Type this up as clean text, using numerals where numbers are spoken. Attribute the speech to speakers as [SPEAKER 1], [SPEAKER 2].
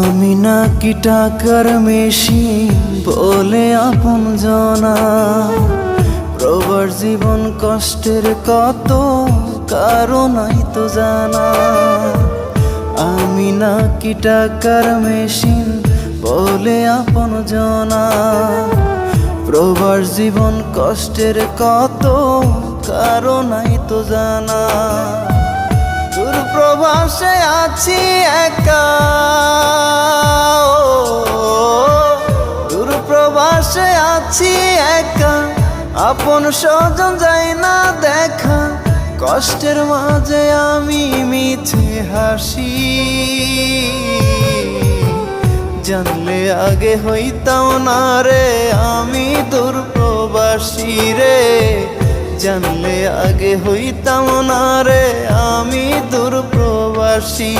[SPEAKER 1] আমি নাকি টাকার মেশিন বলে আপন জনা, প্রবার জীবন কষ্টের কত কারণই তো জানা। আমি নাকি টাকার মেশিন বলে আপন জনা, প্রবার জীবন কষ্টের কত কারণই তো জানা। দূর প্রবাসে আছি একা, দূর প্রবাসে আছি একা, আপন স্বজন যায় না দেখা। কষ্টের মাঝে আমি মিছে হাসি, জানলে আগে হইতাম না রে আমি দূর প্রবাসী রে, জানলে আগে হইতাম না রে আমি দূর প্রবাসী।